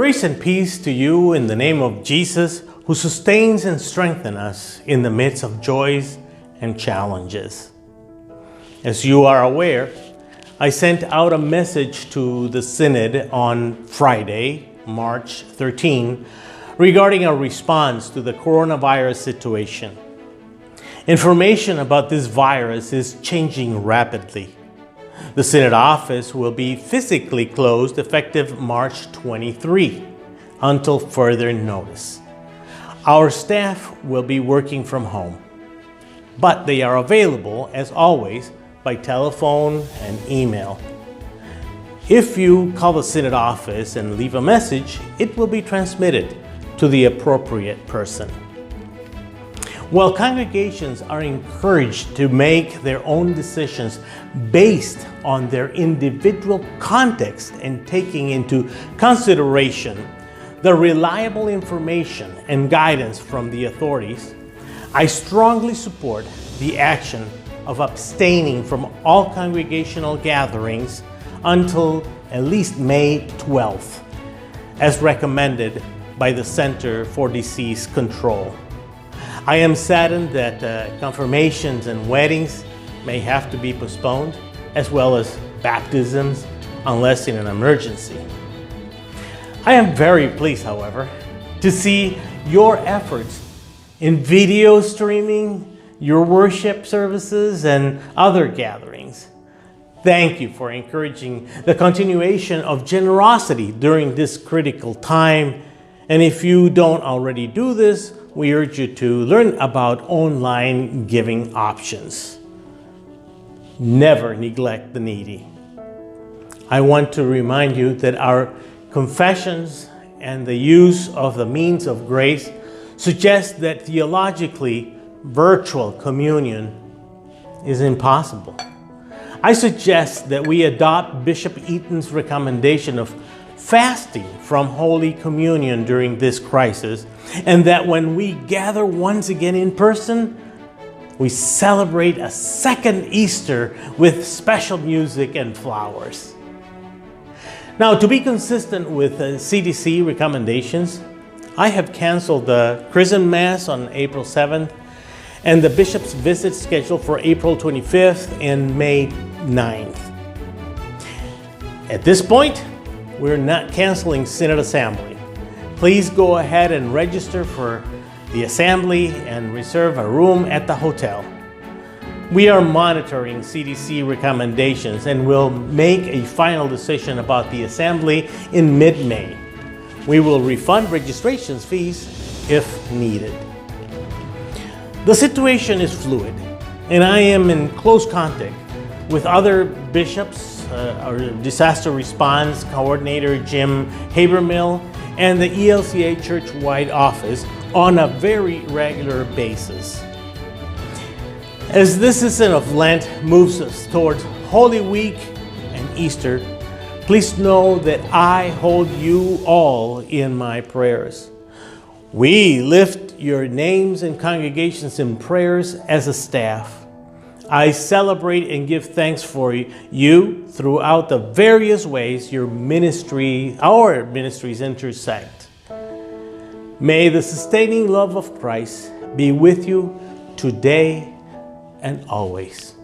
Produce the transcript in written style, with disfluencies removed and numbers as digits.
Grace and peace to you in the name of Jesus, who sustains and strengthens us in the midst of joys and challenges. As you are aware, I sent out a message to the Synod on Friday, March 13, regarding our response to the coronavirus situation. Information about this virus is changing rapidly. The Synod office will be physically closed effective March 23 until further notice. Our staff will be working from home, but they are available, as always, by telephone and email. If you call the Synod office and leave a message, it will be transmitted to the appropriate person. While congregations are encouraged to make their own decisions based on their individual context and taking into consideration the reliable information and guidance from the authorities, I strongly support the action of abstaining from all congregational gatherings until at least May 12th, as recommended by the Center for Disease Control. I am saddened that confirmations and weddings may have to be postponed, as well as baptisms, unless in an emergency. I am very pleased, however, to see your efforts in video streaming, your worship services, and other gatherings. Thank you for encouraging the continuation of generosity during this critical time. And if you don't already do this, we urge you to learn about online giving options. Never neglect the needy. I want to remind you that our confessions and the use of the means of grace suggest that theologically virtual communion is impossible. I suggest that we adopt Bishop Eaton's recommendation of fasting from Holy Communion during this crisis, and that when we gather once again in person, we celebrate a second Easter with special music and flowers. Now, to be consistent with CDC recommendations, I have canceled the Chrism Mass on April 7th and the Bishop's visit scheduled for April 25th and May 9th. At this point, we're not canceling Synod Assembly. Please go ahead and register for the Assembly and reserve a room at the hotel. We are monitoring CDC recommendations and will make a final decision about the Assembly in mid-May. We will refund registration fees if needed. The situation is fluid, and I am in close contact with other bishops, our disaster response coordinator Jim Habermill, and the ELCA church-wide office on a very regular basis. As this season of Lent moves us towards Holy Week and Easter, please know that I hold you all in my prayers. We lift your names and congregations in prayers as a staff. I celebrate and give thanks for you throughout the various ways our ministries intersect. May the sustaining love of Christ be with you today and always.